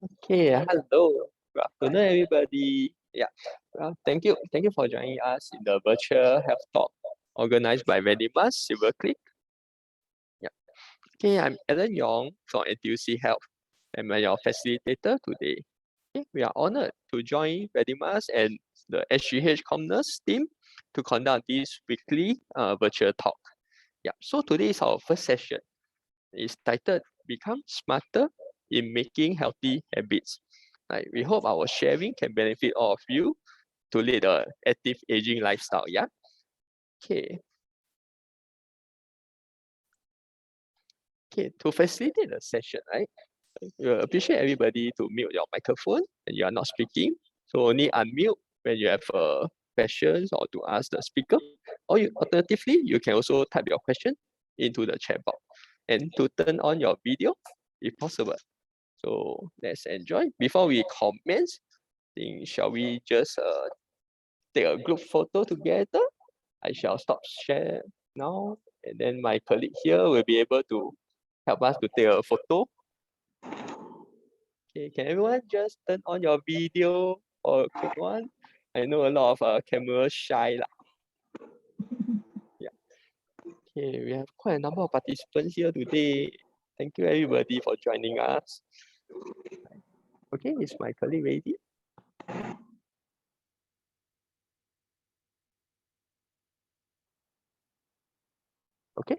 Okay, hello. Good afternoon, everybody. Yeah, well, thank you for joining us in the virtual health talk organized by Venimas Silverclick. Yeah. Okay, I'm Alan Yong from NTUC Health. I'm your facilitator today. Okay, we are honored to join Venimas and the SGH Commerce team to conduct this weekly virtual talk. Yeah, so today is our first session. It's titled Become Smarter in Making Healthy Habits. Like, we hope our sharing can benefit all of you to lead an active aging lifestyle. Yeah. Okay. Okay. To facilitate the session, right? We appreciate everybody to mute your microphone when you are not speaking. So only unmute when you have questions or to ask the speaker. Or alternatively, you can also type your question into the chat box and to turn on your video if possible. So let's enjoy. Before we commence, shall we just take a group photo together? I shall stop share now, and then my colleague here will be able to help us to take a photo. Okay, can everyone just turn on your video or a quick one? I know a lot of camera shy lah. Yeah. Okay, we have quite a number of participants here today. Thank you everybody for joining us. Okay, is my colleague ready? Okay.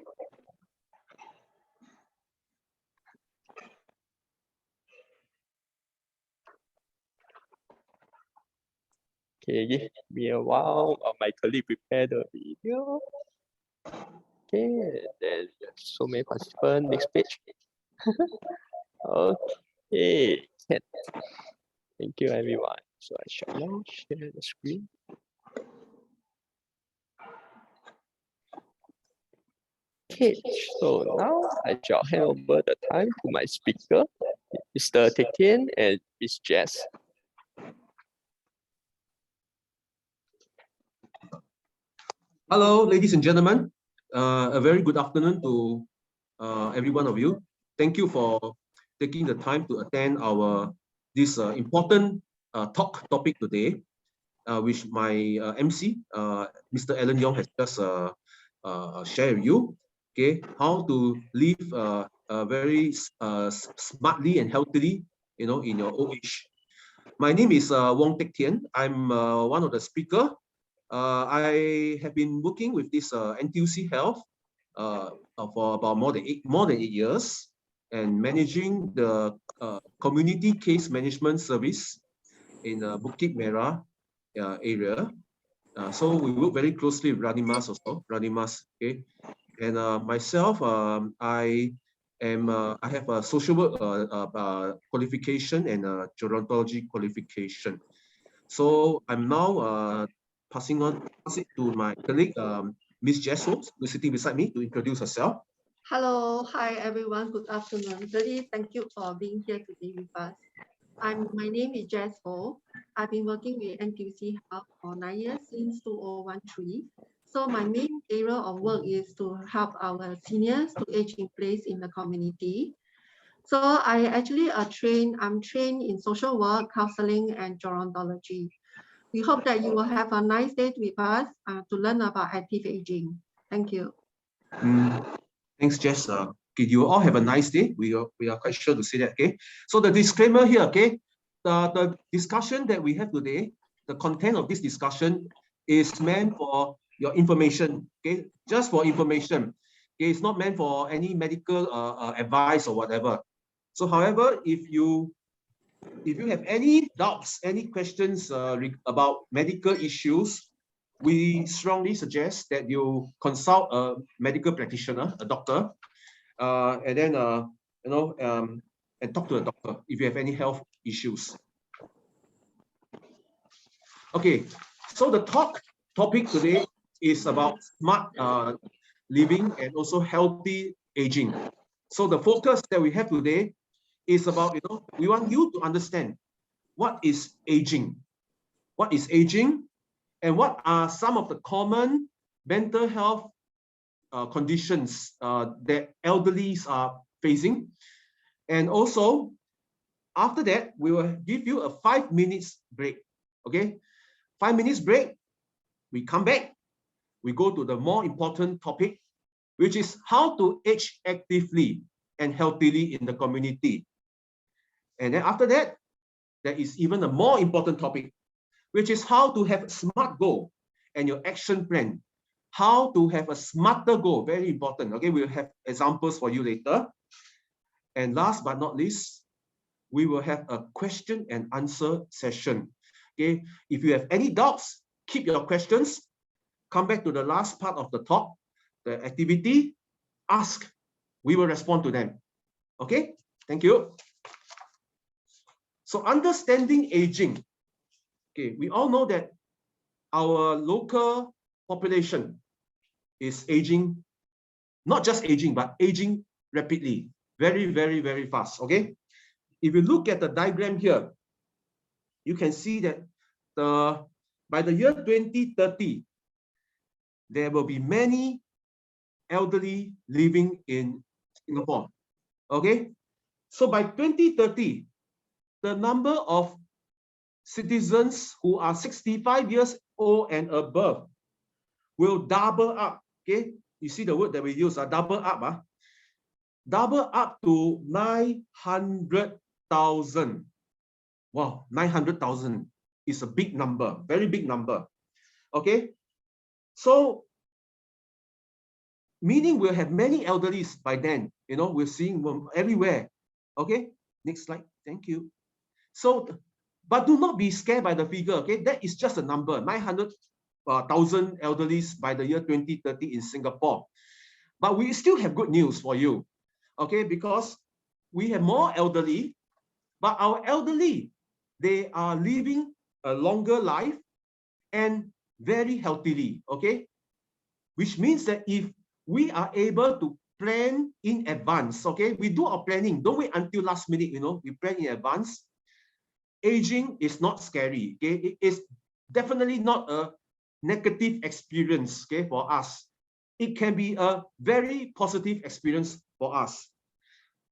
Okay, give me a while while my colleague prepare the video. Okay, then so many participants. Next page. Okay, thank you everyone. So I shall now share the screen. Okay, so now I shall hand over the time to my speaker, Mr. Teck Tian and Miss Jess. Hello, ladies and gentlemen. A very good afternoon to every one of you. Thank you for taking the time to attend this important topic today, which my MC, Mr. Alan Yong, has just shared with you. Okay, how to live very smartly and healthily, in your old age. My name is Wong Teck Tian. I'm one of the speakers. I have been working with this NTUC Health for about more than eight years, and managing the community case management service in Bukit Merah area. So we work very closely with Ranimas also, okay. And myself, I have a social work qualification and a gerontology qualification. So I'm now pass it to my colleague, Miss Jess Ho, who's sitting beside me, to introduce herself. Hello, hi everyone. Good afternoon. Really, thank you for being here today with us. My name is Jess Ho. I've been working with NTUC Health for 9 years, since 2013. So my main area of work is to help our seniors to age in place in the community. So I actually I'm trained in social work, counseling, and gerontology. We hope that you will have a nice day with us to learn about active aging. Thank you. Thanks, Jess. Okay, you all have a nice day. We are quite sure to say that. Okay. So the disclaimer here. Okay, the discussion that we have today, the content of this discussion is meant for your information. Okay, just for information. Okay, it's not meant for any medical advice or whatever. So, however, if you have any doubts, any questions about medical issues, we strongly suggest that you consult a medical practitioner, a doctor, and then and talk to a doctor if you have any health issues. Okay, so the topic today is about smart living and also healthy aging. So the focus that we have today is about, we want you to understand what is aging, and what are some of the common mental health conditions that elderlies are facing, and also After that, we will give you a 5 minutes break. Okay, 5 minutes break. We come back. We go to the more important topic, which is how to age actively and healthily in the community. And then after that, there is even a more important topic, which is how to have a smart goal and your action plan. How to have a smarter goal, very important. Okay, we'll have examples for you later. And last but not least, we will have a question and answer session. Okay, if you have any doubts, keep your questions. Come back to the last part of the talk, the activity, ask. We will respond to them. Okay, thank you. So understanding aging. Okay, we all know that our local population is aging, not just aging, but aging rapidly, very, very, very fast. Okay, if you look at the diagram here, you can see that by the year 2030, there will be many elderly living in Singapore. Okay, so by 2030, the number of citizens who are 65 years old and above will double up. Okay, you see the word that we use, double up. Double up to 900,000. Wow, 900,000 is a big number, very big number. Okay, so meaning we'll have many elderlies by then. You know, we're seeing them everywhere. Okay, next slide. Thank you. So, but do not be scared by the figure. Okay, that is just a number. 900,000 elderlies by the year 2030 in Singapore. But we still have good news for you. Okay, because we have more elderly, but our elderly, they are living a longer life and very healthily. Okay, which means that if we are able to plan in advance, okay, we do our planning. Don't wait until last minute, you know, we plan in advance. Aging is not scary, okay? It is definitely not a negative experience, okay, for us. It can be a very positive experience for us.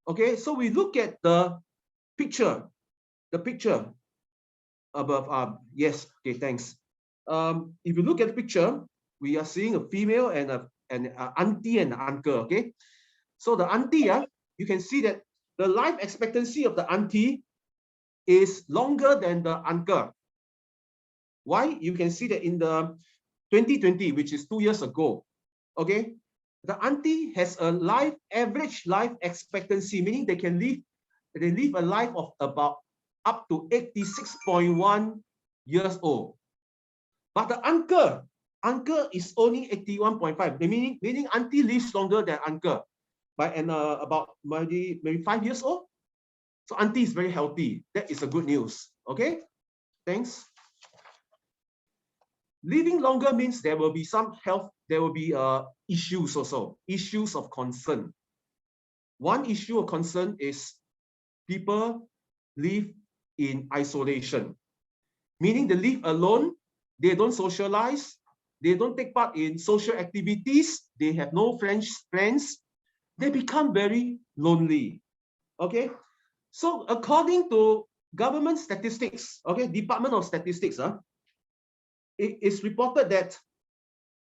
Okay, so we look at the picture above. Yes, okay, thanks. If you look at the picture, we are seeing a female and an auntie and an uncle. Okay, so the auntie, you can see that the life expectancy of the auntie is longer than the uncle. Why? You can see that in the 2020, which is 2 years ago, okay, the auntie has a average life expectancy, meaning they live a life of about up to 86.1 years old. But the uncle is only 81.5, meaning auntie lives longer than uncle by about maybe 5 years old. So auntie is very healthy. That is a good news. Okay, thanks. Living longer means there will be some health, there will be issues also, issues of concern. One issue of concern is people live in isolation, meaning they live alone, they don't socialize, they don't take part in social activities, they have no friends, they become very lonely. Okay, so according to government statistics, okay, Department of Statistics, it is reported that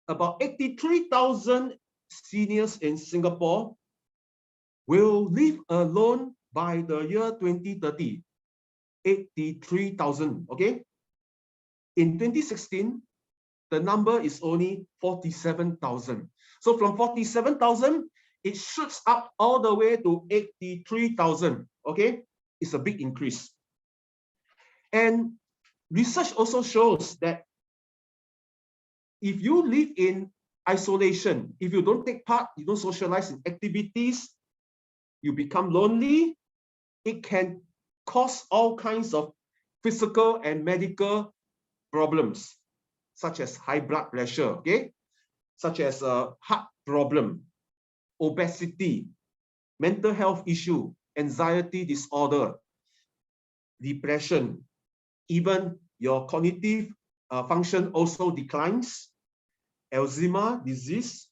about 83,000 seniors in Singapore will live alone by the year 2030. 83,000, okay? In 2016, the number is only 47,000. So from 47,000, it shoots up all the way to 83,000, okay? It's a big increase. And research also shows that if you live in isolation, if you don't take part, you don't socialize in activities, you become lonely, it can cause all kinds of physical and medical problems, such as high blood pressure, okay? Such as a heart problem, obesity, mental health issue, anxiety disorder, depression, even your cognitive function also declines, Alzheimer's disease,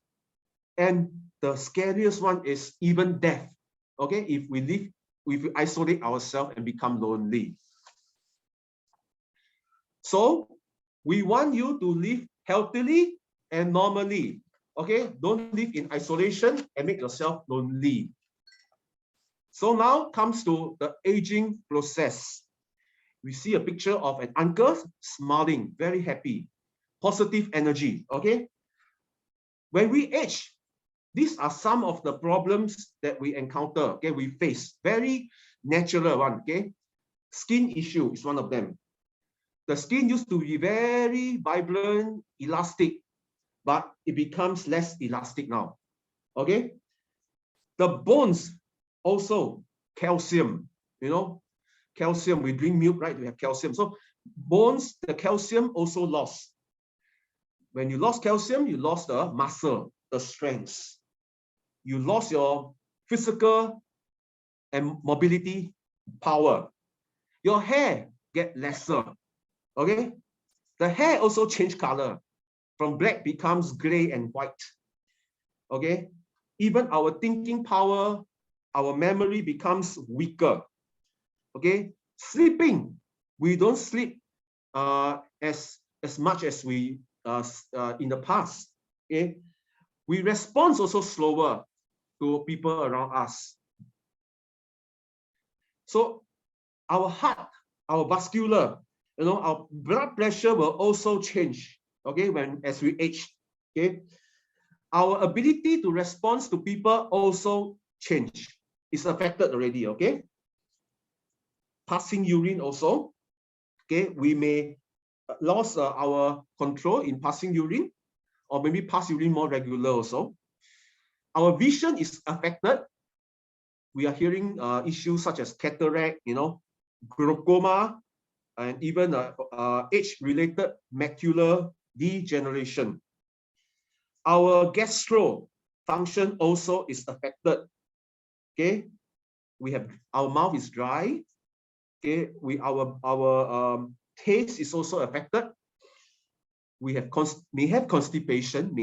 and the scariest one is even death. Okay, if we live if we isolate ourselves and become lonely. So we want you to live healthily and normally. Okay, don't live in isolation and make yourself lonely. So now comes to the aging process. We see a picture of an uncle smiling, very happy, positive energy. Okay, when we age, these are some of the problems that we encounter. Okay, we face very natural one. Okay, skin issue is one of them. The skin used to be very vibrant, elastic, but it becomes less elastic now. Okay, the bones also calcium. You know, calcium. We drink milk, right? We have calcium. So bones, the calcium also lost. When you lost calcium, you lost the muscle, the strength. You lost your physical and mobility power. Your hair get lesser. Okay, the hair also change color. From black becomes gray and white. Okay, even our thinking power, our memory becomes weaker. Okay, sleeping, we don't sleep as much as we in the past. Okay, we respond also slower to people around us. So our heart, our vascular, our blood pressure will also change. Okay, as we age. Okay, our ability to respond to people also change. It's affected already. Okay, passing urine also. Okay, we may lose our control in passing urine, or maybe pass urine more regular also. Our vision is affected. We are hearing issues such as cataract, glaucoma, and even age-related macular degeneration. Our gastro function also is affected. Okay, we have our mouth is dry. Okay, our taste is also affected. We may have constipation,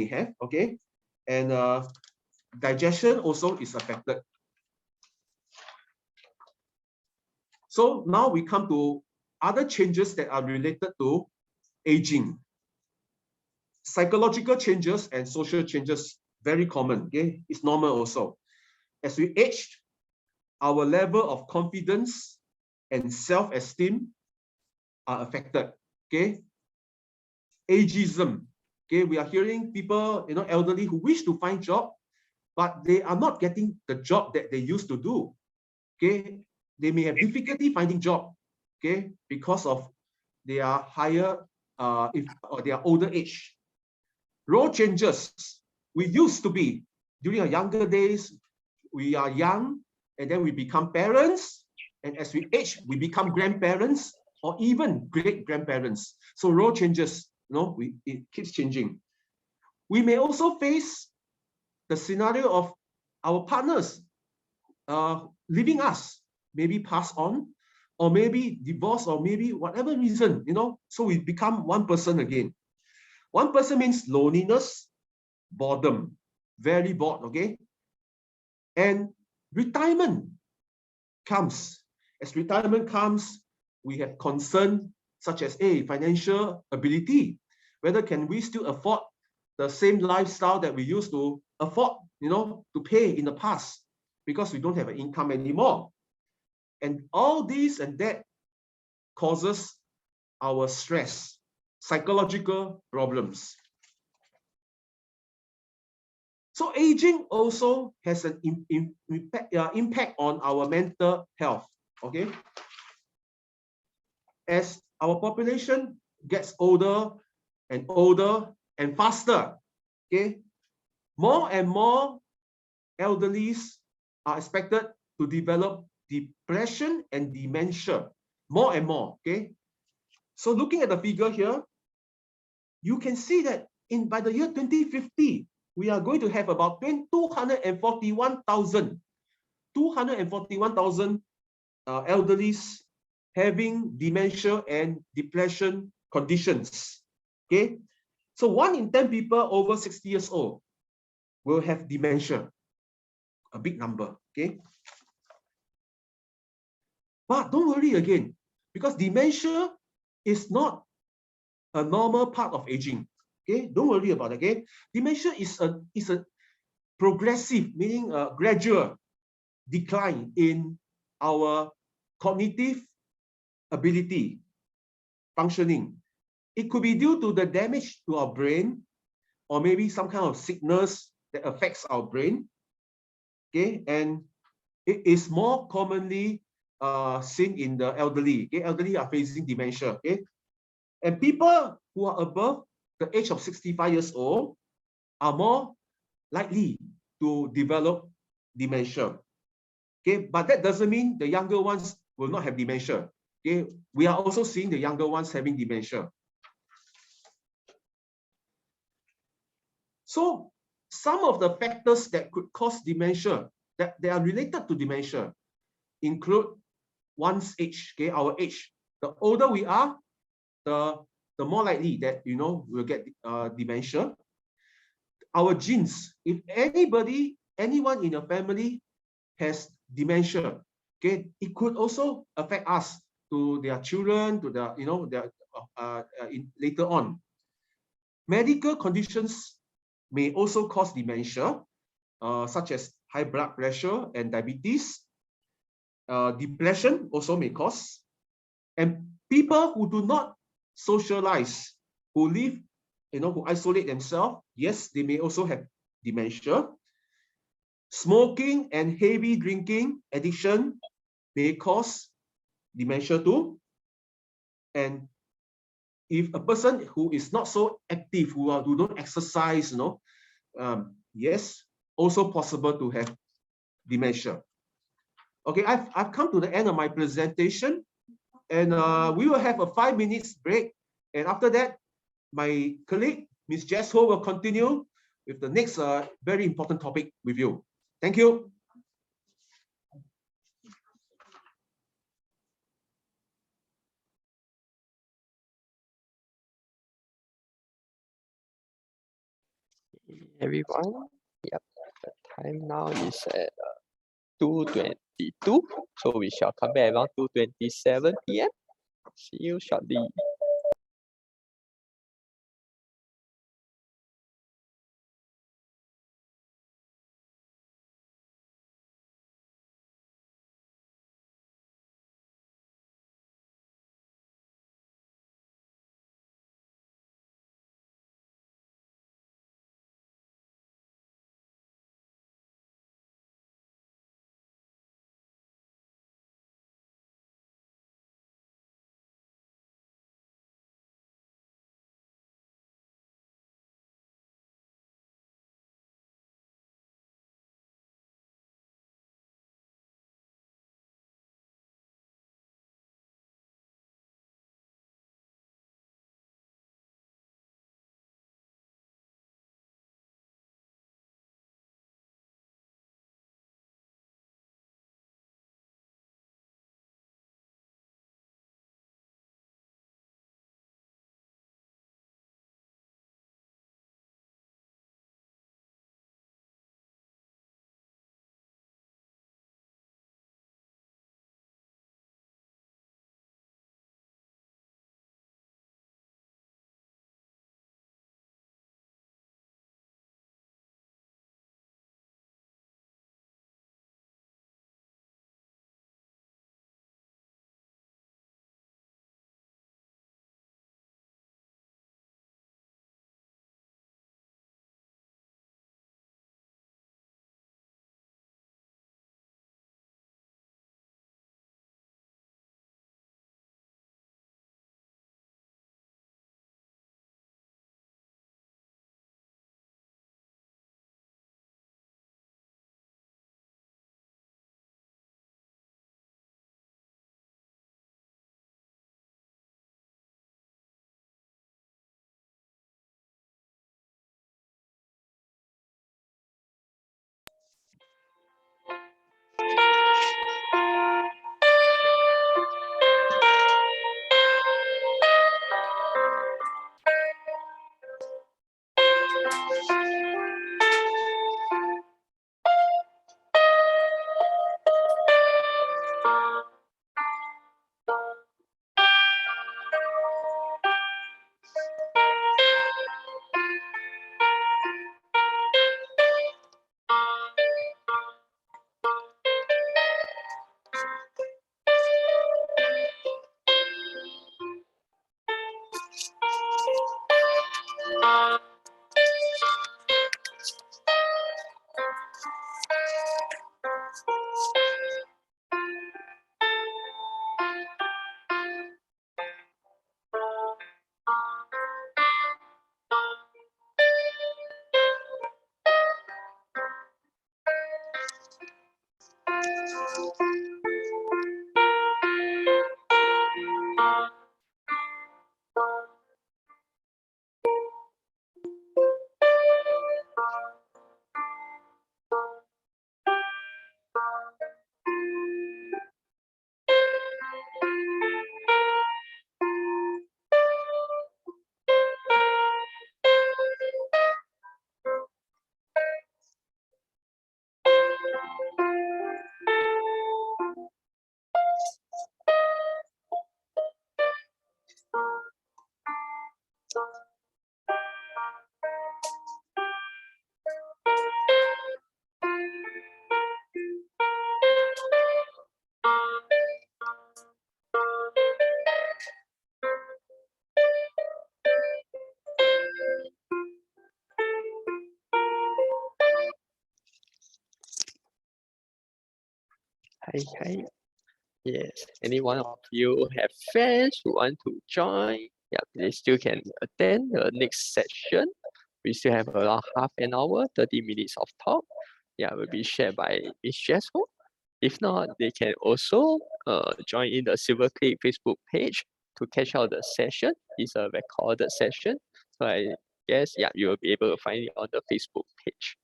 okay, and digestion also is affected. So now we come to other changes that are related to aging. Psychological changes and social changes, very common. Okay, it's normal also. As we age, our level of confidence and self-esteem are affected. Okay, ageism. Okay, we are hearing people, elderly who wish to find job, but they are not getting the job that they used to do. Okay, they may have difficulty finding job. Okay, because of their higher, or their older age. Role changes. We used to be, during our younger days, we are young, and then we become parents, and as we age, we become grandparents, or even great-grandparents. So role changes, it keeps changing. We may also face the scenario of our partners leaving us, maybe pass on, or maybe divorce, or maybe whatever reason, so we become one person again. One person means loneliness, boredom, very bored, okay? And retirement comes. As retirement comes, we have concern such as financial ability. Whether can we still afford the same lifestyle that we used to afford, to pay in the past, because we don't have an income anymore. And all this and that causes our stress, psychological problems. So aging also has an impact on our mental health. Okay, as our population gets older and older and faster, okay, more and more elderlies are expected to develop depression and dementia, more and more. Okay, so looking at the figure here, you can see that by the year 2050, we are going to have about 241,000 elderlies having dementia and depression conditions. Okay, so 1 in 10 people over 60 years old will have dementia, a big number. Okay, But don't worry again, because dementia is not a normal part of aging. Okay, don't worry about it. Okay, dementia is a progressive, meaning a gradual decline in our cognitive ability, functioning. It could be due to the damage to our brain, or maybe some kind of sickness that affects our brain. Okay, and it is more commonly seen in the elderly. Okay, elderly are facing dementia. Okay, and people who are above the age of 65 years old are more likely to develop dementia. Okay, but that doesn't mean the younger ones will not have dementia. Okay, we are also seeing the younger ones having dementia. So some of the factors that could cause dementia, that they are related to dementia, include one's age. Okay, our age. The older we are, the more likely that we'll get dementia. Our genes. If anyone in your family has dementia, okay, it could also affect us, to their children, to their later on. Medical conditions may also cause dementia, such as high blood pressure and diabetes. Depression also may cause. And people who do not socialize, who live, who isolate themselves, yes, they may also have dementia. Smoking and heavy drinking addiction may cause dementia too. And if a person who is not so active, who don't exercise, yes, also possible to have dementia. Okay, I've come to the end of my presentation, and we will have a 5 minutes break. And after that, my colleague, Ms. Jess Ho, will continue with the next very important topic with you. Thank you. Everyone, yep, the time now is at 2:22, so we shall come back around 2:27 p.m. See you shortly. Hi. Yes, any one of you have friends who want to join, yeah, they still can attend the next session. We still have around half an hour, 30 minutes of talk. Yeah, will be shared by Ms. Jesco. If not, they can also join in the SilverClick Facebook page to catch out the session. It's a recorded session. So I guess, yeah, you will be able to find it on the Facebook page.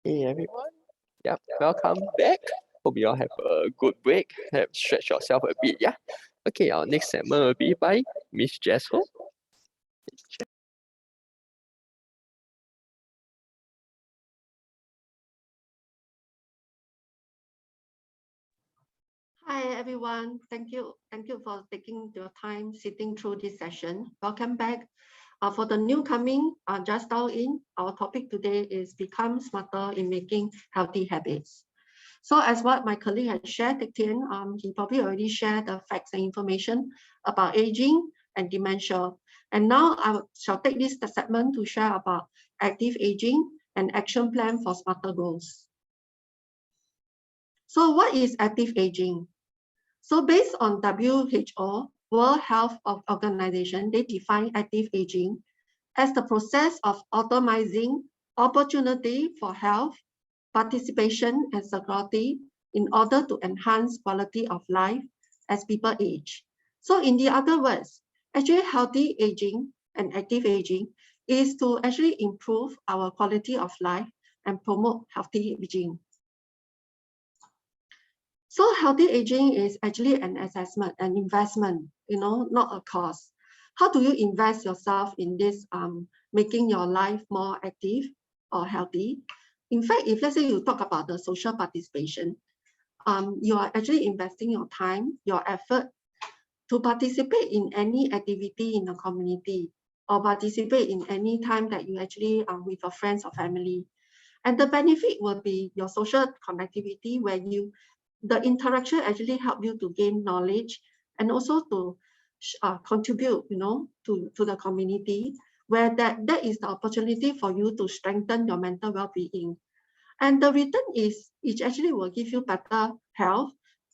Hey everyone, yep, welcome back. Hope you all have a good break, have stretched yourself a bit, yeah. Okay, our next segment will be by Miss Jesco. Hi everyone, thank you for taking your time sitting through this session. Welcome back. For the new coming, just dial in. Our topic today is Become Smarter in Making Healthy Habits. So as what my colleague had shared, Teck Tien, he probably already shared the facts and information about aging and dementia. And now I shall take this segment to share about active aging and action plan for smarter goals. So what is active aging? So based on WHO, World Health Organization, they define active aging as the process of optimizing opportunity for health, participation, and security in order to enhance quality of life as people age. So in the other words, actually healthy aging and active aging is to actually improve our quality of life and promote healthy aging. So healthy aging is actually an assessment, an investment, not a cost. How do you invest yourself in this, making your life more active or healthy? In fact, if let's say you talk about the social participation, you are actually investing your time, your effort to participate in any activity in the community or participate in any time that you actually are with your friends or family. And the benefit will be your social connectivity where the interaction actually help you to gain knowledge and also to contribute, to the community, where that is the opportunity for you to strengthen your mental well-being. And the return is, it actually will give you better health.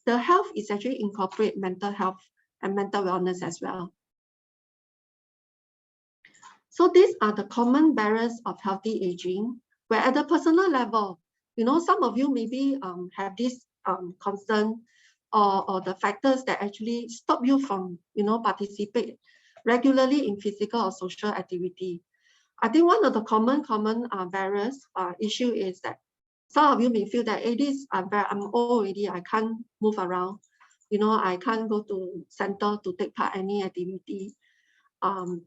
The health is actually incorporate mental health and mental wellness as well. So these are the common barriers of healthy aging, where at the personal level, some of you maybe have this concern or the factors that actually stop you from, participate regularly in physical or social activity. I think one of the common barriers issue is that some of you may feel that, hey, I'm old already, I can't move around, I can't go to center to take part in any activity.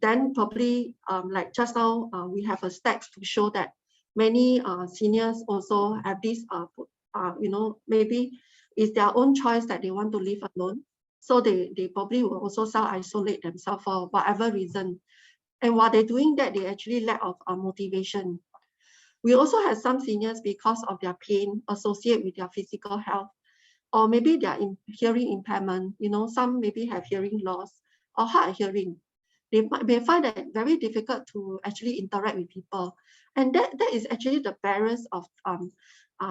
Then probably, like just now, we have a stats to show that many seniors also have this, maybe it's their own choice that they want to live alone. So they probably will also self-isolate themselves for whatever reason. And while they're doing that, they actually lack of motivation. We also have some seniors because of their pain associated with their physical health, or maybe their hearing impairment. Some maybe have hearing loss or hard hearing. They may find that very difficult to actually interact with people. And that is actually the barriers of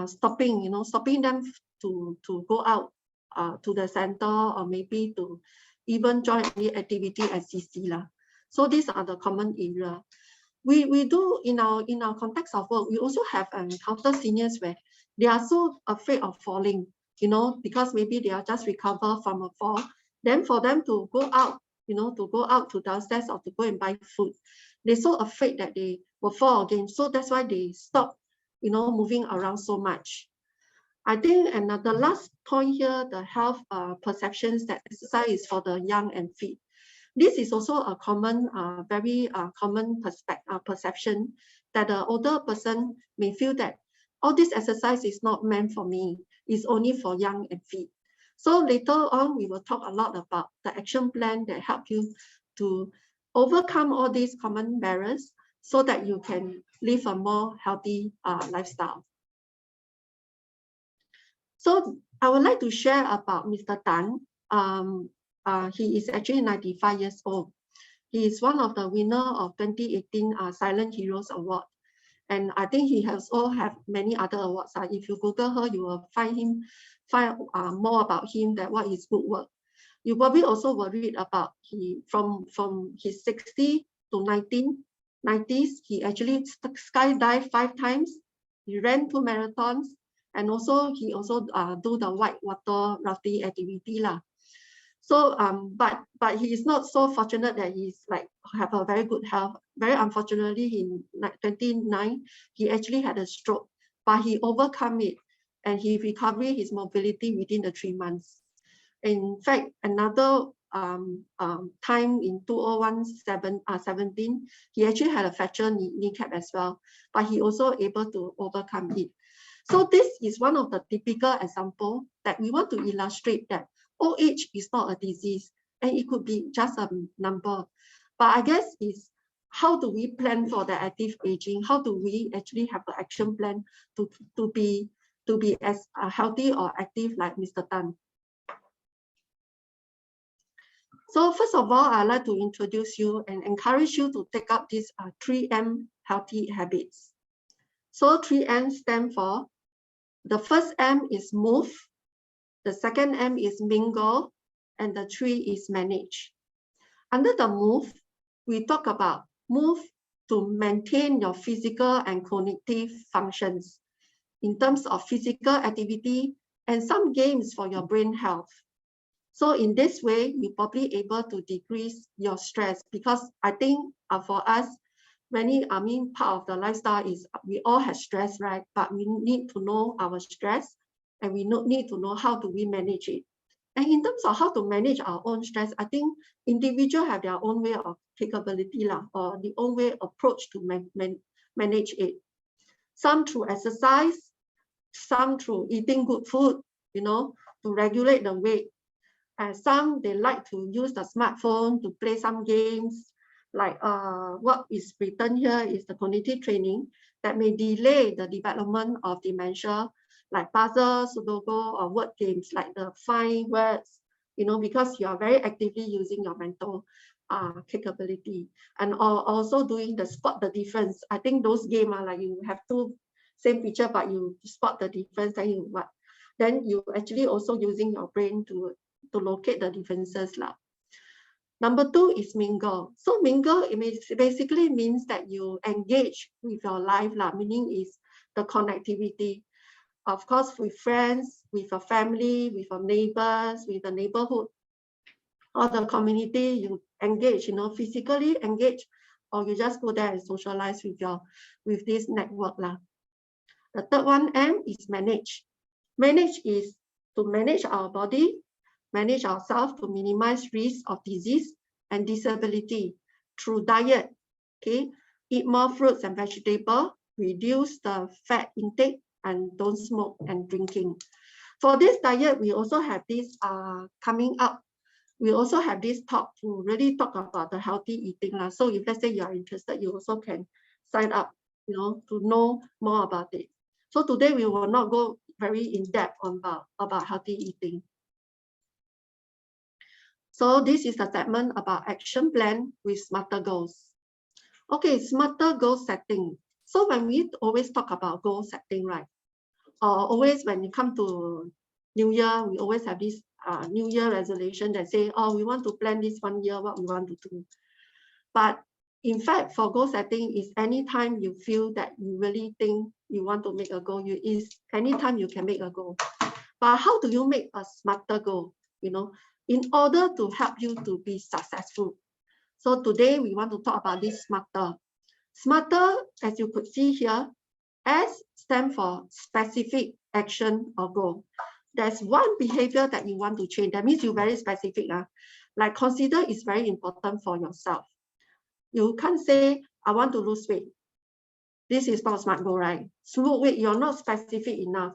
stopping them to go out to the center, or maybe to even join any activity at CC. So these are the common area. We do in our context of work, we also have encountered seniors where they are so afraid of falling, because maybe they are just recover from a fall. Then for them to go out, to go out to downstairs or to go and buy food, they're so afraid that they will fall again. So that's why they stop, moving around so much. I think another last point here, the health perceptions that exercise is for the young and fit. This is also a common, very common perception that the older person may feel that all this exercise is not meant for me. It's only for young and fit. So later on, we will talk a lot about the action plan that help you to overcome all these common barriers so that you can live a more healthy lifestyle. So I would like to share about Mr. Tan. He is actually 95 years old. He is one of the winners of 2018 Silent Heroes Award. And I think he has also have many other awards. If you Google her, you will find more about him, that what is good work. You probably also will read about from his 60 to 1990s, he actually skydived 5 times. He ran 2 marathons, and also he also do the white water rafting activity lah. So but he is not so fortunate that he's like have a very good health. Very unfortunately, in 29 he actually had a stroke, but he overcome it and he recovered his mobility within the 3 months. In fact, another time in 2017, he actually had a fractured kneecap as well, but he also able to overcome it. So this is one of the typical example that we want to illustrate that old age is not a disease and it could be just a number. But I guess is how do we plan for the active aging? How do we actually have an action plan to be as healthy or active like Mr. Tan? So first of all, I'd like to introduce you and encourage you to take up these 3M healthy habits. So 3M stand for, the first M is move, the second M is mingle, and the 3 is manage. Under the move, we talk about move to maintain your physical and cognitive functions in terms of physical activity and some games for your brain health. So in this way, you're probably able to decrease your stress, because I think for us, part of the lifestyle is we all have stress, right? But we need to know our stress and we need to know how do we manage it. And in terms of how to manage our own stress, I think individuals have their own way of capability or the own way approach to manage it. Some through exercise, some through eating good food, to regulate the weight. And some, they like to use the smartphone to play some games. Like what is written here is the cognitive training that may delay the development of dementia, like puzzle, sudoku, or word games like the find words, because you are very actively using your mental capability. And also doing the spot the difference. I think those games are like you have 2 same picture, but you spot the difference, then you actually also using your brain to locate the differences lah. Number 2 is mingle. So mingle, it basically means that you engage with your life lah, meaning is the connectivity. Of course, with friends, with your family, with your neighbors, with the neighborhood, or the community, you engage, physically engage, or you just go there and socialize with this network lah. The third one, M, is manage. Manage is to manage our body, manage ourselves to minimize risk of disease and disability through diet. Okay, eat more fruits and vegetables, reduce the fat intake, and don't smoke and drinking. For this diet, we also have this coming up. We also have this talk to really talk about the healthy eating. So if let's say you are interested, you also can sign up, to know more about it. So today we will not go very in depth about healthy eating. So this is a segment about action plan with smarter goals. Okay, smarter goal setting. So when we always talk about goal setting, right? Or always when it comes to New Year, we always have this New Year resolution that say, oh, we want to plan this 1 year, what we want to do. But in fact, for goal setting is anytime you feel that you really think you want to make a goal, anytime you can make a goal. But how do you make a smarter goal, in order to help you to be successful? So today we want to talk about this smarter. Smarter, as you could see here, S stands for specific action or goal. There's one behavior that you want to change. That means you're very specific. Like consider it's very important for yourself. You can't say, I want to lose weight. This is not SMART goal, right? Smooth weight, you're not specific enough.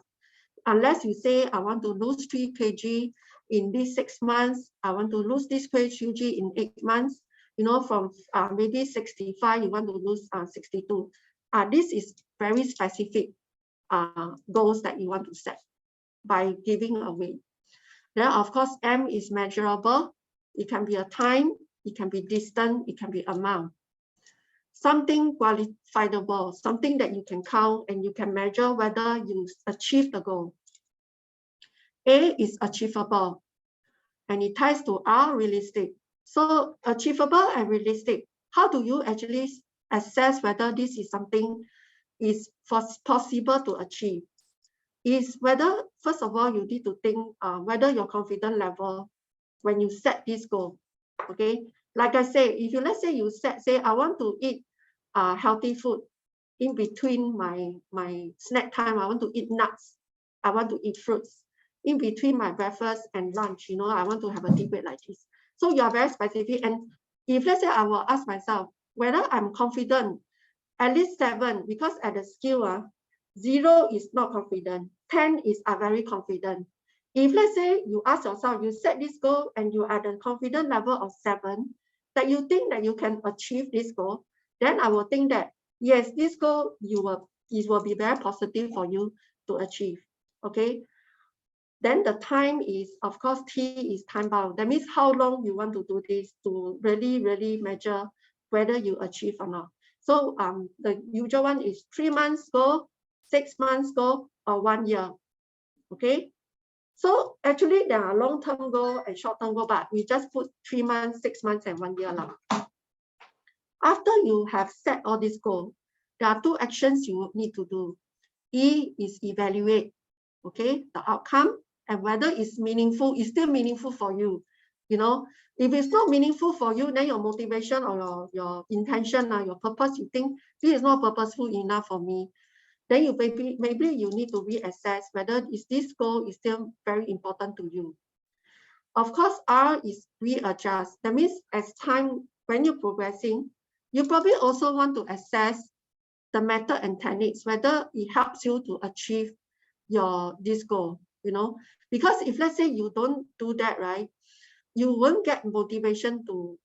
Unless you say, I want to lose 3 kg in these 6 months, I want to lose this kg in 8 months, you know, from maybe 65, you want to lose 62. This is very specific goals that you want to set by giving a weight. Then, of course, M is measurable. It can be a time, it can be distance, it can be amount. Something quantifiable, something that you can count and you can measure whether you achieve the goal. A is achievable, and it ties to R, realistic. So achievable and realistic. How do you actually assess whether this is something is possible to achieve? Is whether, first of all, you need to think whether your confidence level when you set this goal. Okay, like I say, if you, let's say you say I want to eat healthy food in between my snack time, I want to eat nuts, I want to eat fruits. In between my breakfast and lunch, you know, I want to have a debate like this. So you are very specific. And if let's say I will ask myself whether I'm confident, at least 7, because at the skill, 0 is not confident, 10 is very confident. If let's say you ask yourself, you set this goal and you are at a confidence level of 7, that you think that you can achieve this goal, then I will think that, yes, this goal, it will be very positive for you to achieve, okay? Then the time is, of course, T is time bound. That means how long you want to do this to really, really measure whether you achieve or not. So the usual one is 3 months goal, 6 months goal, or 1 year, okay? So actually there are long-term goal and short-term goal, but we just put 3 months, 6 months, and 1 year long. After you have set all these goals, there are 2 actions you need to do. E is evaluate, okay, the outcome and whether it's meaningful, it's still meaningful for you. You know, if it's not meaningful for you, then your motivation or your intention or your purpose, you think this is not purposeful enough for me. Then you maybe you need to reassess whether this goal is still very important to you. Of course, R is readjust. That means as time, when you're progressing, you probably also want to assess the method and techniques, whether it helps you to achieve this goal, you know, because if let's say you don't do that, right, you won't get motivation to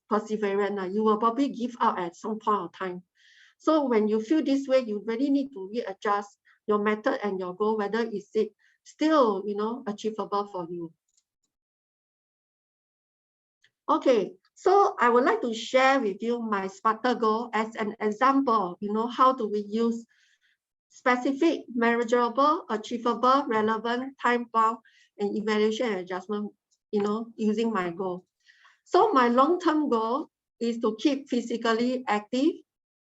perseverance. You will probably give up at some point of time. So when you feel this way, you really need to readjust your method and your goal, whether is it still, you know, achievable for you. Okay, so I would like to share with you my SMARTer goal as an example, you know, how do we use specific, measurable, achievable, relevant, time-bound, and evaluation and adjustment, you know, using my goal. So my long-term goal is to keep physically active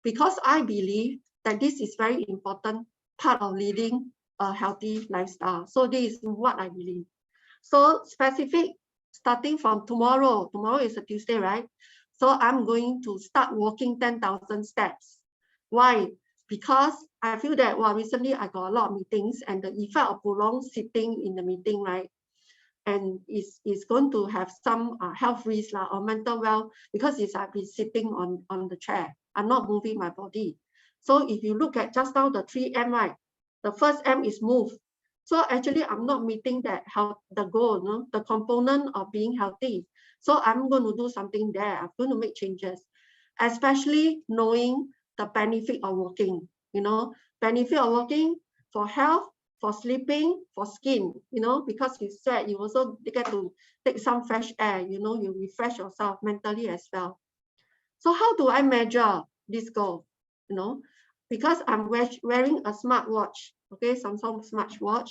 because I believe that this is very important part of leading a healthy lifestyle. So this is what I believe. So specific, starting from tomorrow is a Tuesday, right? So I'm going to start walking 10,000 steps. Why? Because I feel that, well, recently I got a lot of meetings and the effect of prolonged sitting in the meeting, right? And it's going to have some health risks or mental well, because I've been sitting on the chair. I'm not moving my body. So if you look at just now the 3 M, right? The first M is move. So actually I'm not meeting that the goal, no? The component of being healthy. So I'm going to do something there. I'm going to make changes, especially knowing the benefit of walking, you know, benefit of walking for health, for sleeping, for skin, you know, because you sweat, you also get to take some fresh air, you know, you refresh yourself mentally as well. So how do I measure this goal? You know, because I'm wearing a smartwatch, okay, Samsung smartwatch,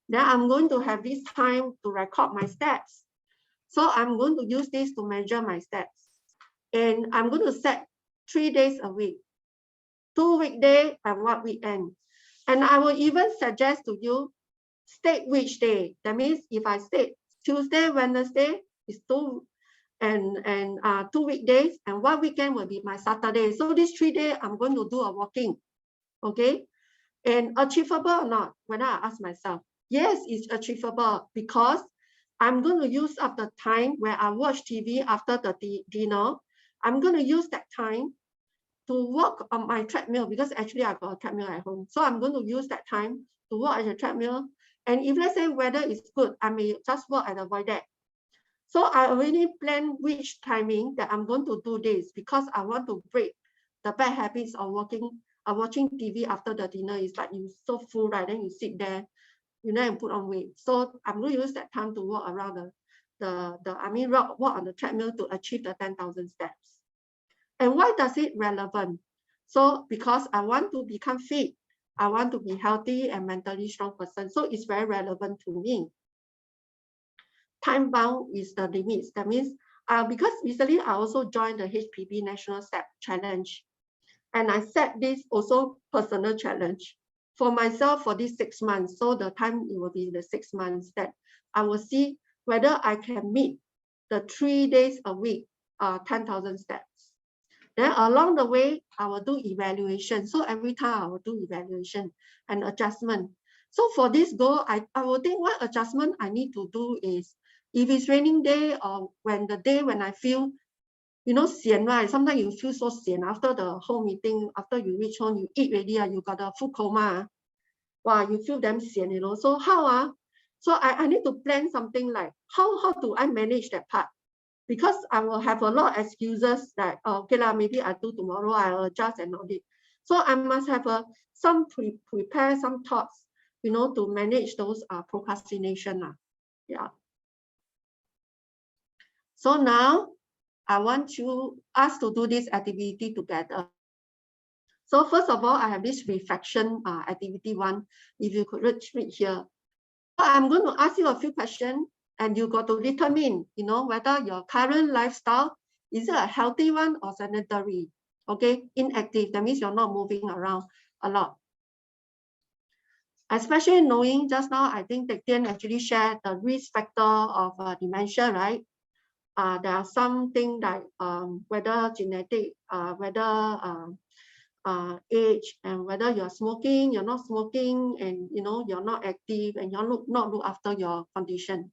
then I'm going to have this time to record my steps. So I'm going to use this to measure my steps. And I'm going to set 3 days a week, 2 weekdays and 1 weekend. And I will even suggest to you, state which day. That means if I state Tuesday, Wednesday is 2 weekdays, and 1 weekend will be my Saturday. So these 3 days, I'm going to do a walking, okay? And achievable or not? When I ask myself, yes, it's achievable because I'm going to use up the time where I watch TV after the dinner. I'm going to use that time to walk on my treadmill, because actually I got a treadmill at home. So I'm going to use that time to walk at the treadmill. And if let's say weather is good, I may just walk at the void deck. So I already plan which timing that I'm going to do this, because I want to break the bad habits of watching TV after the dinner. Is like you so full, right? Then you sit there, and put on weight. So I'm going to use that time to walk around walk on the treadmill to achieve the 10,000 steps. And why does it relevant? So because I want to become fit, I want to be healthy and mentally strong person. So it's very relevant to me. Time bound is the limits. That means because recently I also joined the HPB National Step Challenge. And I set this also personal challenge for myself for these 6 months. So the time it will be the 6 months that I will see whether I can meet the 3 days a week, 10,000 steps. Then along the way, I will do evaluation. So every time I will do evaluation and adjustment. So for this goal, I will think what adjustment I need to do is, if it's raining day or when I feel, sian, right? Sometimes you feel so sian after the whole meeting, after you reach home, you eat already, you got a food coma. Wow, you feel damn sian, So how? So I need to plan something like, how do I manage that part? Because I will have a lot of excuses that, okay lah, maybe I do tomorrow, I'll adjust and all this. So I must have prepare some thoughts, to manage those procrastination. Yeah. So now I want us to do this activity together. So first of all, I have this reflection activity 1. If you could read here. So I'm going to ask you a few questions, and you got to determine, whether your current lifestyle is it a healthy one or sedentary. Okay, inactive. That means you're not moving around a lot. Especially knowing just now, I think Teck Tien actually shared the risk factor of dementia, right? There are some things like whether genetic, whether age, and whether you're smoking, you're not smoking, and you're not active, and you're not look after your condition.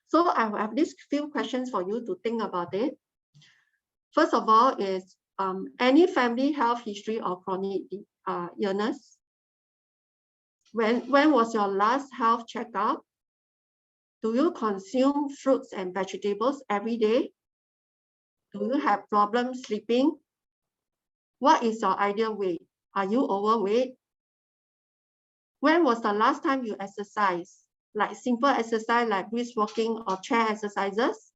So I have these few questions for you to think about it. First of all is any family health history or chronic illness? When was your last health checkup? Do you consume fruits and vegetables every day? Do you have problems sleeping? What is your ideal weight? Are you overweight? When was the last time you exercised? Like simple exercise like brisk walking or chair exercises?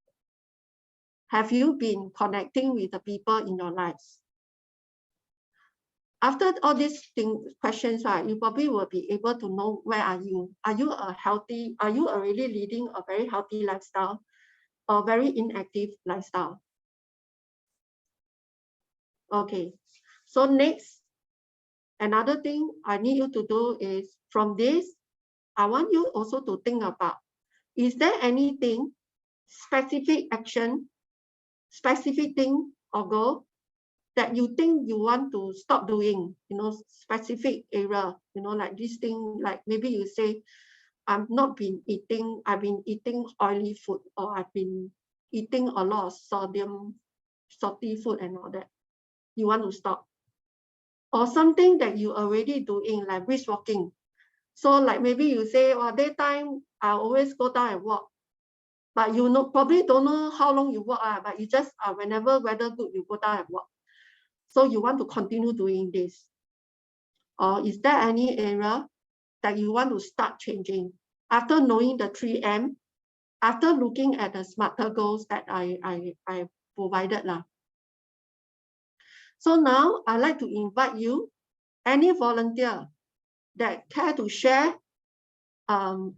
Have you been connecting with the people in your lives? After all these questions, right, you probably will be able to know where are you. Are you already leading a very healthy lifestyle or very inactive lifestyle? Okay, so next, another thing I need you to do is, from this, I want you also to think about, is there anything, specific action, specific thing or goal that you think you want to stop doing, specific area, like this thing, like maybe you say, I've been eating oily food, or I've been eating a lot of salty food and all that. You want to stop. Or something that you already doing, like brisk walking. So like maybe you say, daytime, I always go down and walk. But probably don't know how long you walk, but you just, whenever weather good, you go down and walk. So you want to continue doing this. Or is there any area that you want to start changing? After knowing the 3M, after looking at the smarter goals that I provided. So now I'd like to invite you, any volunteer that care to share,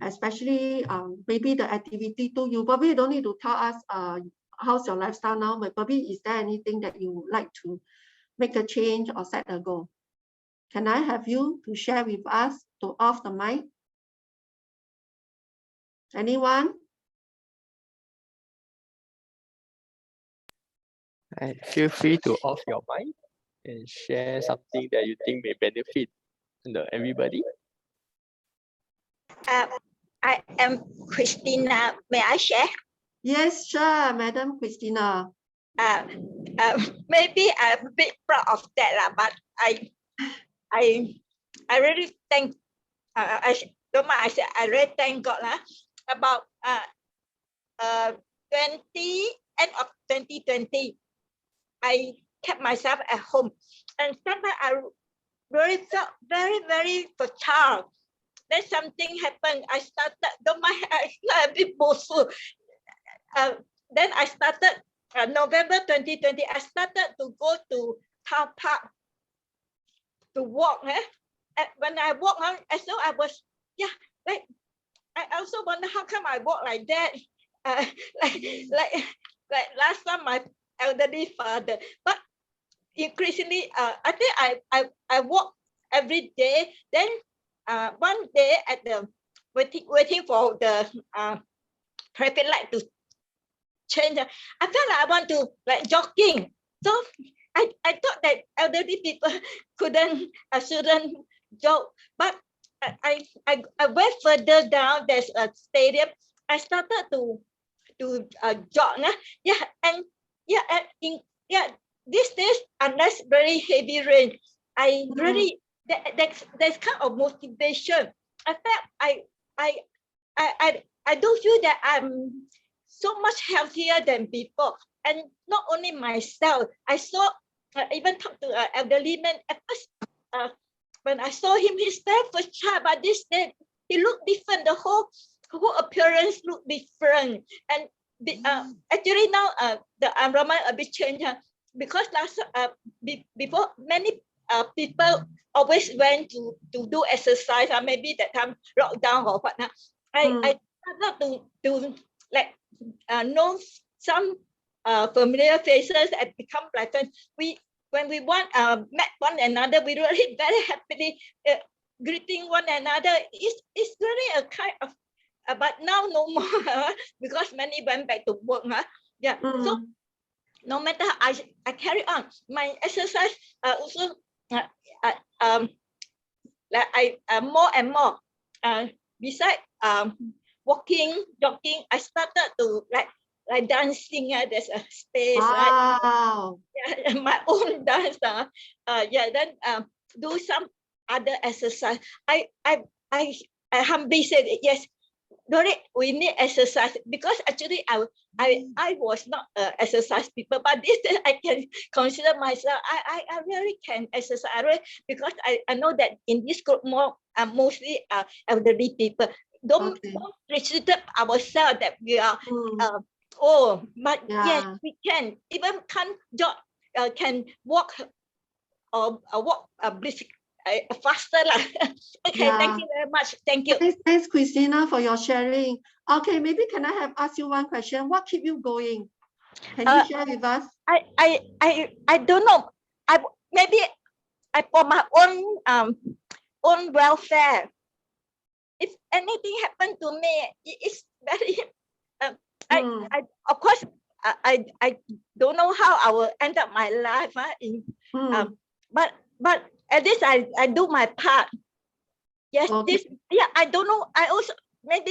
especially maybe the activity too. You probably don't need to tell us how's your lifestyle now, but probably is there anything that you would like to make a change or set a goal? Can I have you to share with us, to off the mic? Anyone? And feel free to off your mic and share something that you think may benefit everybody. I am Christina. May I share? Yes, sure, Madam Christina. maybe I'm a bit proud of that, but I really thank. I said I really thank God about end of 2020. I kept myself at home, and sometimes I really felt very fragile. Then something happened. I started. Don't mind. I a bit boastful. Then I started. November 2020. I started to go to Town Park to walk. And when I walk, as though I was like. I also wonder how come I walk like that. Like last time my elderly father, but increasingly I think I walk every day. Then one day at the waiting for the traffic light to change, I felt like I want to like jogging. So I thought that elderly people shouldn't jog, but I went further down. There's a stadium. I started to jog. These days, unless very heavy rain, I really there's kind of motivation. I felt I do feel that I'm so much healthier than before, and not only myself. I saw even talk to an elderly man at first. When I saw him, he's very fragile, but this day he looked different. The whole appearance looked different, and actually now the environment a bit changed because before many people always went to do exercise. Maybe that time lockdown or what. I started to like know some familiar faces and become like friends. When we met one another, we really very happily greeting one another. It's really a kind of, but now no more because many went back to work. So no matter how I carry on my exercise, also like I more and more beside walking, jogging, I started to like dancing. There's a space. Wow. Right? My own dance. Then do some other exercise. I humbly said yes. Dori, we need exercise because actually I was not exercise people, but this I can consider myself. I really can exercise because I know that in this group mostly elderly people. Don't restrict ourselves that we are but yes, we can even can't jog, can walk or walk brisk faster Okay, thank you very much. Thank you. Thanks, Christina, for your sharing. Okay, maybe can I ask you one question? What keep you going? Can you share with us? I don't know. Maybe for my own welfare. If anything happened to me, it's very. I of course I don't know how I will end up my life. But at least I do my part. Yes, I don't know. I also maybe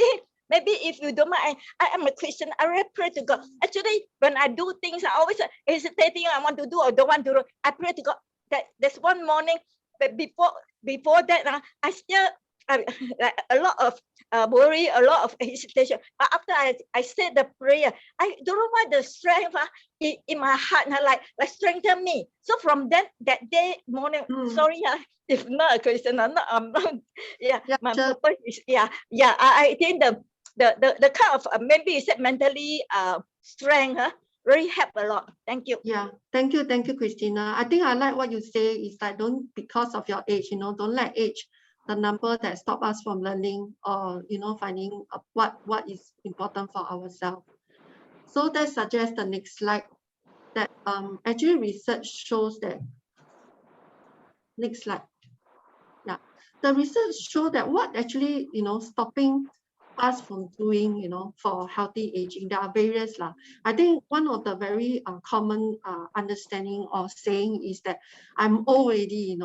if you don't mind, I am a Christian. I really pray to God. Actually, when I do things, I always hesitating. I want to do or don't want to do. I pray to God. That there's one morning, but before that, I still like a lot of worry, a lot of hesitation. But after I said the prayer, I don't know why the strength in my heart like strengthen me. So from that day morning, sorry, if not a Christian, I'm not. My purpose is I think the kind of maybe you said mentally strength really help a lot. Thank you. Yeah, thank you, Christina. I think I like what you say is that don't because of your age, don't let age the number that stop us from learning or finding what is important for ourselves. So that suggests the next slide that actually research shows that next slide. Yeah, the research show that what actually stopping us from doing for healthy aging. There are various I think one of the very common understanding or saying is that I'm already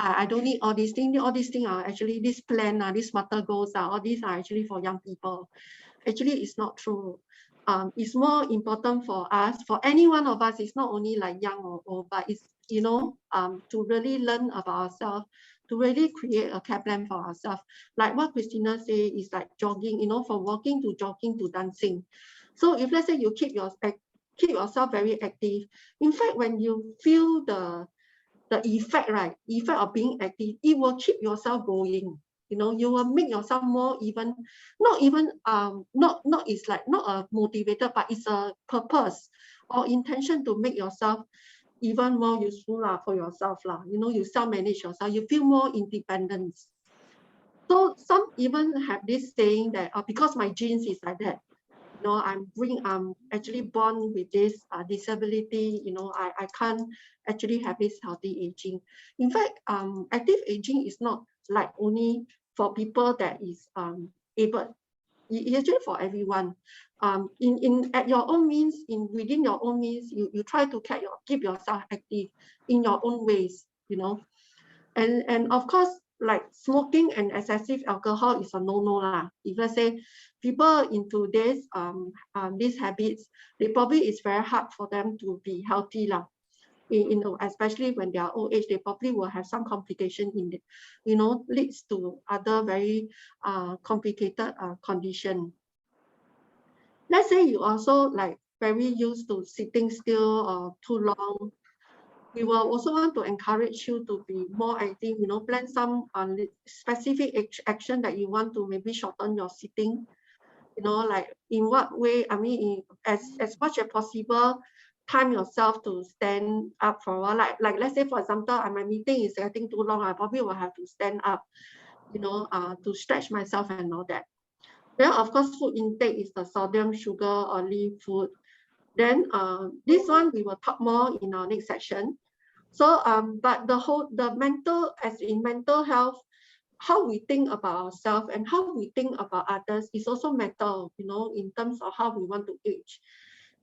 I don't need all these things. All these things are actually this plan, these smarter goals all these are actually for young people. Actually, it's not true. is more important for us, for any one of us. It's not only like young or old, but it's, you know, to really learn about ourselves, to really create a care plan for ourselves. Like what Christina say is like jogging, you know, from walking to jogging to dancing. So if let's say you keep yourself very active, in fact, when you feel the effect, right, effect of being active, it will keep yourself going. You know, you will make yourself more even, not it's like not a motivator, but it's a purpose or intention to make yourself even more useful for yourself. You know, you self-manage yourself, you feel more independence. So some even have this saying that because my genes is like that, you know, I'm actually born with this disability, you know, I can't actually have this healthy aging. In fact, active aging is not like only for people that is able. It's actually for everyone. At your own means, within your own means, you try to keep yourself active in your own ways, you know. And of course, like smoking and excessive alcohol is a no-no. If let's say people into this these habits, it's very hard for them to be healthy especially when they are old age, they probably will have some complication in it, you know, leads to other very complicated condition. Let's say you also like very used to sitting still or too long. We will also want to encourage you to be more active, you know, plan some specific action that you want to maybe shorten your sitting, you know, like in what way, I mean, as much as possible, time yourself to stand up for a while. Like let's say, for example, my meeting is getting too long, I probably will have to stand up, you know, to stretch myself and all that. Then, of course, food intake is the sodium, sugar, oily food. Then this one we will talk more in our next section. So, but the mental health, how we think about ourselves and how we think about others is also matter, you know, in terms of how we want to age.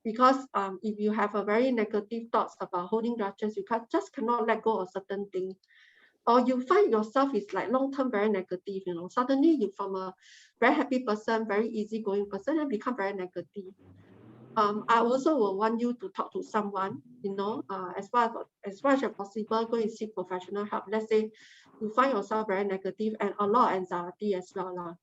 Because if you have a very negative thoughts about holding grudges, you just cannot let go of certain things. Or you find yourself is like long-term very negative, you know, suddenly you from a very happy person, very easygoing person, and become very negative. I also will want you to talk to someone, you know, as much as possible, go and seek professional help. Let's say you find yourself very negative and a lot of anxiety as well.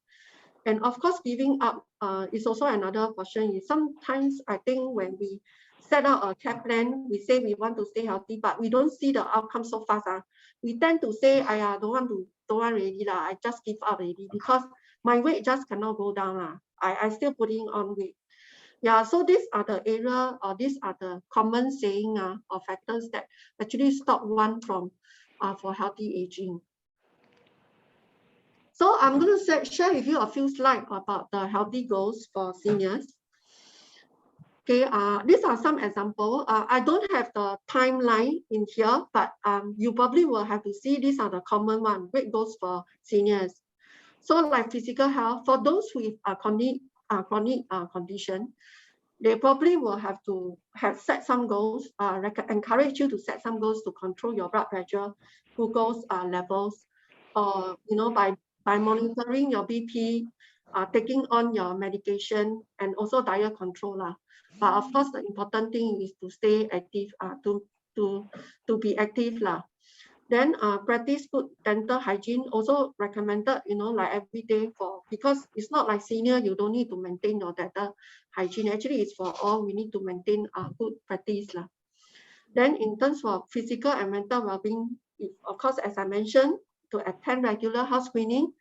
And of course, giving up is also another portion. Sometimes I think when we set out a care plan, we say we want to stay healthy, but we don't see the outcome so fast. We tend to say, don't want already, I just give up already because my weight just cannot go down. I still putting on weight. Yeah, so these are the area, or these are the common saying or factors that actually stop one from for healthy aging. So I'm going to share with you a few slides about the healthy goals for seniors. Okay, these are some examples. I don't have the timeline in here, but you probably will have to see these are the common ones, great goals for seniors. So like physical health, for those with chronic condition, they probably will have to set some goals, encourage you to set some goals to control your blood pressure, glucose levels, or, you know, by monitoring your BP, taking on your medication, and also diet control. But of course, the important thing is to stay active, to be active. Then practice good dental hygiene, also recommended, you know, like every day because it's not like senior, you don't need to maintain your dental hygiene. Actually, it's for all, we need to maintain good practice. Then in terms of physical and mental well-being, of course, as I mentioned, to attend regular health screening,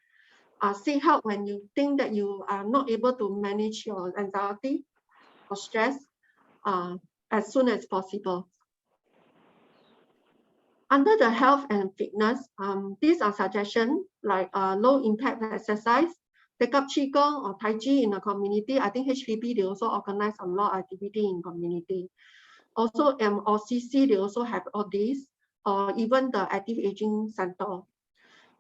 seek help when you think that you are not able to manage your anxiety or stress as soon as possible. Under the health and fitness, these are suggestions like low impact exercise, take up Qigong or Tai Chi in the community. I think HPB, they also organize a lot of activity in community. Also, or CC, they also have all these, or even the active aging center.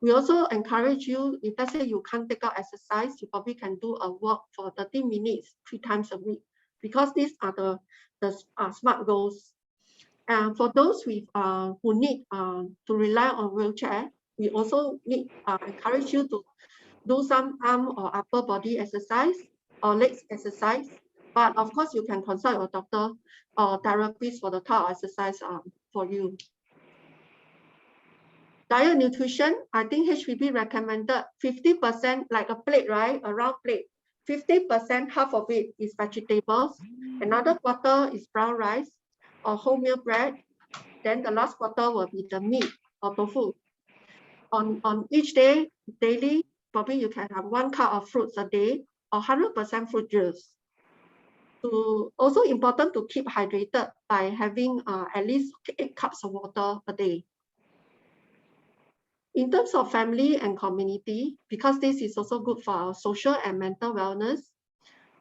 We also encourage you, if let's say you can't take out exercise, you probably can do a walk for 30 minutes, 3 times a week, because these are the SMART goals. And for those with who need to rely on wheelchair, we also need encourage you to do some arm or upper body exercise or legs exercise But of course, you can consult your doctor or therapist for the type of exercise for you. Diet nutrition, I think HPB recommended 50%, like a plate, right? A round plate. 50%, half of it is vegetables. Another quarter is brown rice or wholemeal bread. Then the last quarter will be the meat or tofu. On each day, daily, probably you can have 1 cup of fruits a day or 100% fruit juice. Also important to keep hydrated by having at least 8 cups of water a day. In terms of family and community, because this is also good for our social and mental wellness,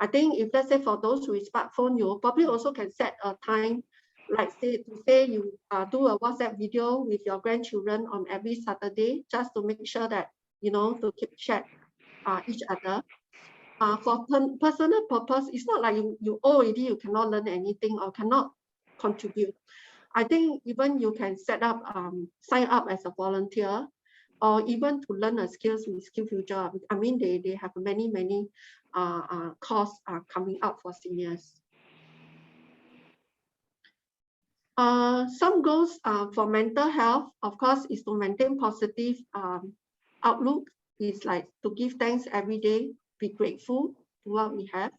I think if let's say for those with smartphone, you probably also can set a time, like say you do a WhatsApp video with your grandchildren on every Saturday, just to make sure that, you know, to keep check each other. For personal purpose, it's not like you already you cannot learn anything or cannot contribute. I think even you can set up, sign up as a volunteer, or even to learn a skills with SkillsFuture. I mean, they have many courses coming up for seniors. Some goals for mental health, of course, is to maintain positive outlook. Is like to give thanks every day, be grateful to what we have,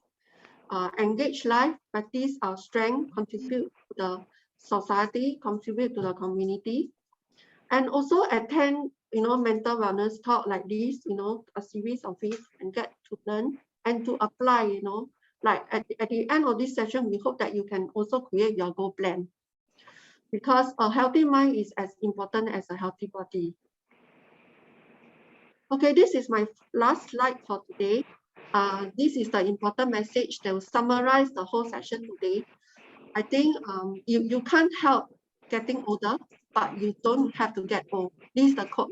engage life, practice our strength, contribute to the society, contribute to the community, and also attend, you know, mental wellness talk like this, you know, a series of it, and get to learn and to apply, you know, like at the end of this session, we hope that you can also create your goal plan, because a healthy mind is as important as a healthy body. Okay, this is my last slide for today. This is the important message that will summarize the whole session today. I think you can't help getting older, but you don't have to get old. This is the quote.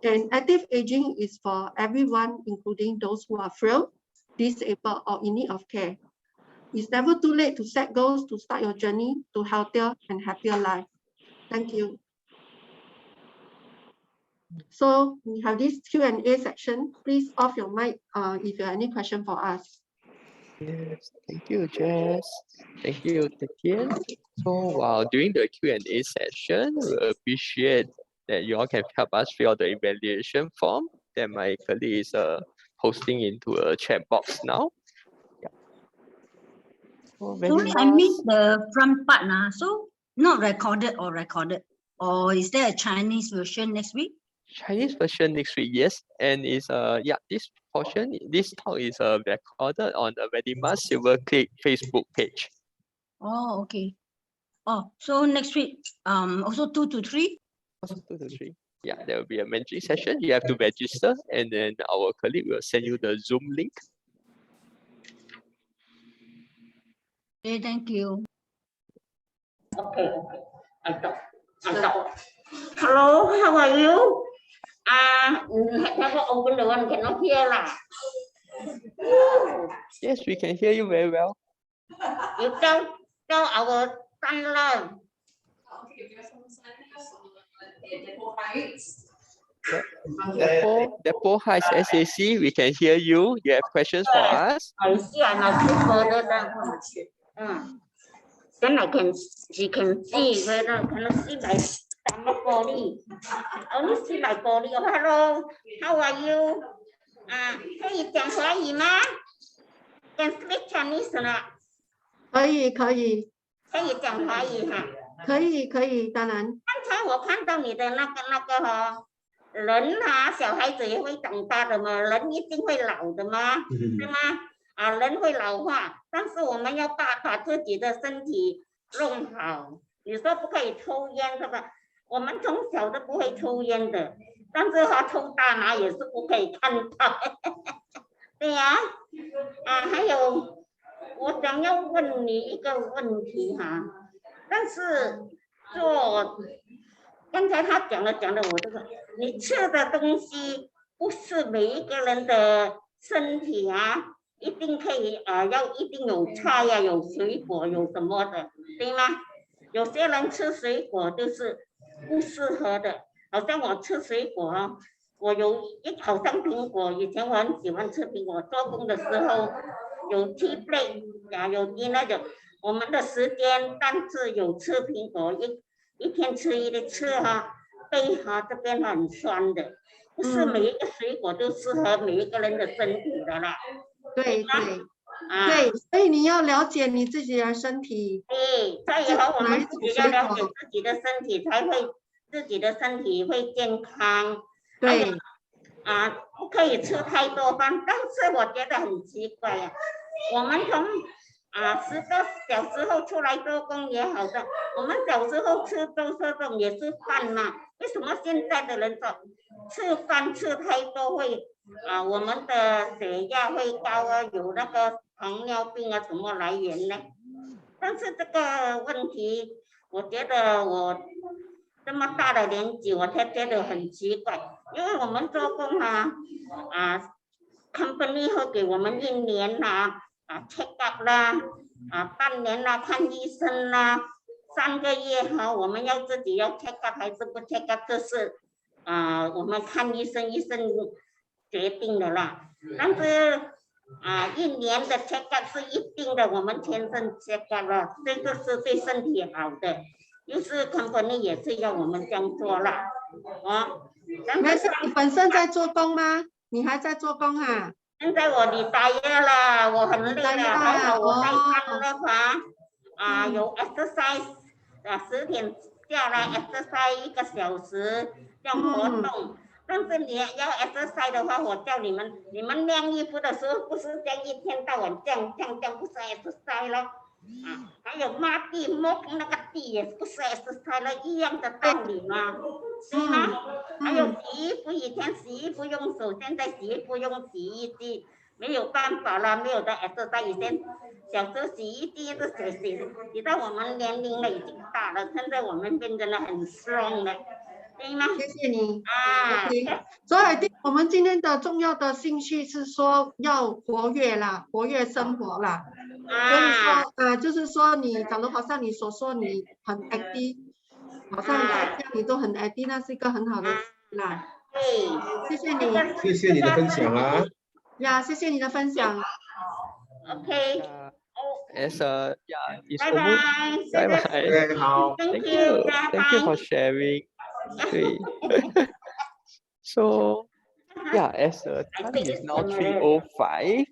And active aging is for everyone, including those who are frail, disabled, or in need of care. It's never too late to set goals to start your journey to healthier and happier life. Thank you. So we have this Q&A section. Please off your mic if you have any question for us. Yes, thank you, Jess. Thank you, Tetian. So while during the Q&A session, we appreciate that you all can help us fill out the evaluation form that my colleague is posting into a chat box now. Yeah. Sorry, I missed the front part now. So not recorded, or is there a Chinese version next week? Chinese version next week, yes. And is yeah, this talk is recorded on the Vedimas Silver Click Facebook page. Oh, okay. Oh, so next week, also 2 to 3? Also 2 to 3. Yeah, there will be a mentoring session. You have to register, and then our colleague will send you the Zoom link. Okay, thank you. Okay. I talk. Hello, how are you? Never open the one, cannot hear lah. Yes, we can hear you very well. You tell our son lah. Depot Heights SAC, we can hear you. You have questions for us? I see, I must go further down. Then she can see whether cannot see my stomach body. Only see my body. Oh, hello, how are you? 可以讲华语吗 ？Can speak Chinese or not？ 可以讲华语哈。可以，当然。刚才我看到你的那个哈，人啊，小孩子也会长大的嘛，人一定会老的嘛，对吗？人会老化，但是我们要把自己的身体弄好。你说不可以抽烟是吧？我们从小都不会抽烟的，但是抽大麻也是不可以看到。对呀，还有我想要问你一个问题哈，但是刚才他讲了我这个，你吃的东西不是每一个人的身体一定可以要一定有菜呀，有水果，有什么的，对吗？有些人吃水果就是不适合的，好像我吃水果我有一好像苹果，以前我很喜欢吃苹果，做工的时候有 tea break 呀，有 dinner 的，我们的时间，但是有吃苹果，一天吃一粒吃哈，背哈这边很酸的，不是每一个水果都适合每一个人的身体的啦。对，所以你要了解你自己的身体。对，所以我们自己要了解自己的身体，才会自己的身体会健康。对。不可以吃太多饭，但是我觉得很奇怪呀，我们从10个小时候出来做工也好的，我们小时候吃都是这种也是饭嘛，为什么现在的人说吃饭吃太多会我们的血压会高啊，有那个糖尿病啊什么来源呢？但是这个问题，我觉得我这么大的年纪，我才觉得很奇怪，因为我们做工company 会给我们1年check up 啦，半年啦，看医生啦，3个月我们要自己要 check up 还是不 check up， 这是我们看医生决定的啦。但是1年的 check up 是一定的，我们全身 check up 了，这个是对身体好的，就是 company 也是要我们这样做啦。但是你本身在做工吗？你还在做工啊？现在我retire了，我很累了，还好我在看的话，有 exercise 10点下来 exercise 1个小时，这样活动。但是你要 exercise 的话，我叫你们晾衣服的时候，不是这样一天到晚这样，不是 exercise 咯。还有抹地摸那个地也不是 exercise 了，一样的道理嘛，对吗？还有洗衣服，以前洗衣服用手，现在洗衣服用洗衣机，没有办法了，没有的 exercise。以前小时候洗衣机都洗到我们年龄了已经大了，现在我们变得很 strong 了。对吗？谢谢你OK， 所以我们今天的重要的兴趣是说要活跃生活啦。所以说就是说你讲的好像你所说你很 active， 好像在家里都很 active， 那是一个很好的事啦。对，谢谢你，谢谢你的分享啊。呀，谢谢你的分享。OK。拜拜。好 Thank you for sharing. So as the time is now 3:05,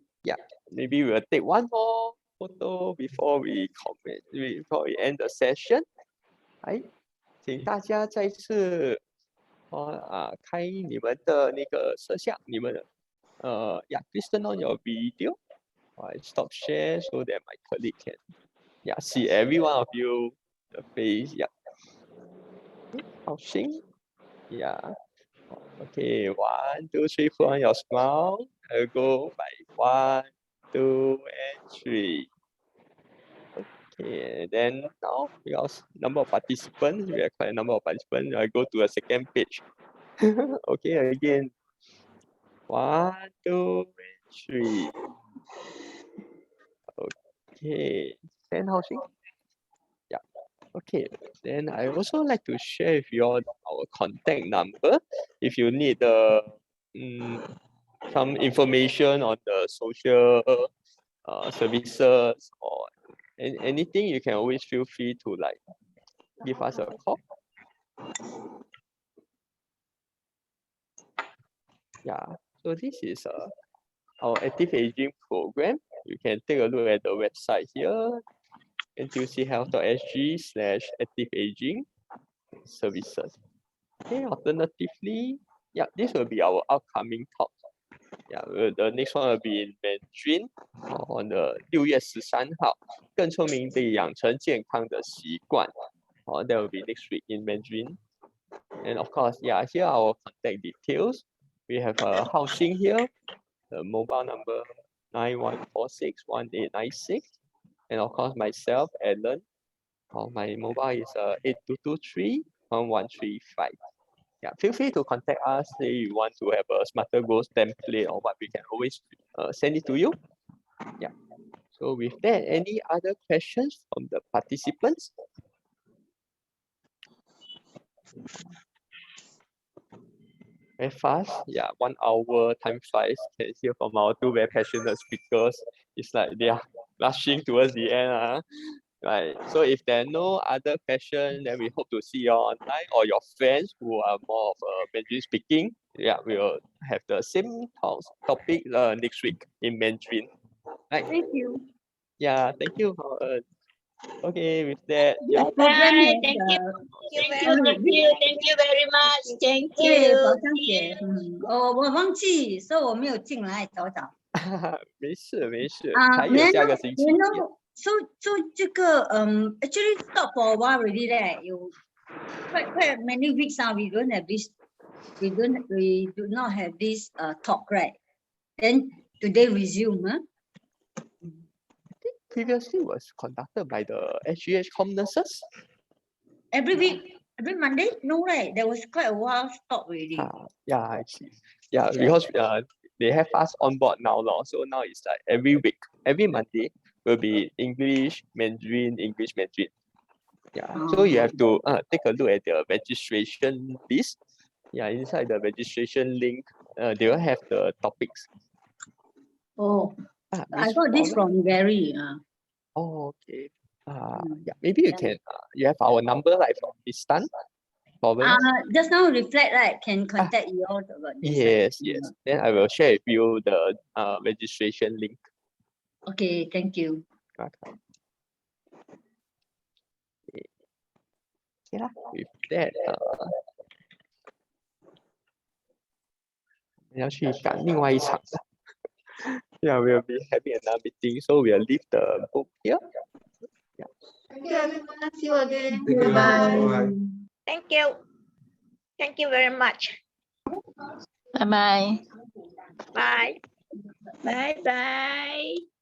maybe we'll take one more photo before we end the session. 请大家再次开你们的那个摄像，你们please turn on your video. I stop share so that my colleague can see every one of you the face. Housing. Okay, 1, 2, 3, put on your smile. I'll go by 1, 2, and 3. Okay, then now because number of participants, we have quite a number of participants. I go to the second page. Okay, again. 1, 2, and 3. Okay, then housing. Okay, then I also like to share with you all our contact number. If you need some information on the social services or anything, you can always feel free to give us a call. So this is our active aging program. You can take a look at the website here, NTUC.health.sg/active aging services. Okay, alternatively, this will be our upcoming talk. The next one will be in Mandarin on the 6月13号，更聪明地养成健康的习惯。That will be next week in Mandarin. And of course, here are our contact details. We have a housing here, the mobile number 91461896. And of course, myself, Alan. My mobile is 8223-1135. Feel free to contact us if you want to have a smarter goals template or what, we can always send it to you. So with that, any other questions from the participants? Very fast, 1 hour, time flies. Can hear from our 2 very passionate speakers. it's like they are rushing towards the end. Right. So if there are no other questions, then we hope to see you online or your friends who are more of Mandarin speaking. Yeah, we'll have the same topic next week in Mandarin. Right. Thank you. Yeah, thank you. Okay, with that, yeah. This program Bye. has, Thank you. Thank you. uh, Thank you. Thank you very much. Thank 对，宝 you. 香姐，我忘记，所以我没有进来找找。没事没事，啊，还有下个星期。 so 这个actually stop for a while already 咧，有 quite many weeks now we don't have this, we do not have this talk, right? Then today resume, huh? Previously was conducted by the SGH nurses. Every week, every Monday? No, right? There was quite a while stop already. Yeah, I see. Yeah, because they have us on board now, so now it's like every week, every Monday will be English, Mandarin, English, Mandarin. Yeah, so you have to take a look at the registration list. Yeah, inside the registration link, they will have the topics. Oh, I got this from Gary. Oh, okay. Yeah, maybe you can. You have our number like from Miss Tan. Just now reflect, right? Can contact you all about this. Yes, yes. Then I will share with you the registration link. Okay, thank you. Okay. Yeah, with that, 要去赶另外一场。Yeah, we'll be having another meeting, so we'll leave the book here. Yeah. Thank you, everyone. See you again. Thank you. Bye. Thank you. Thank you very much. Bye bye. Bye. Bye bye.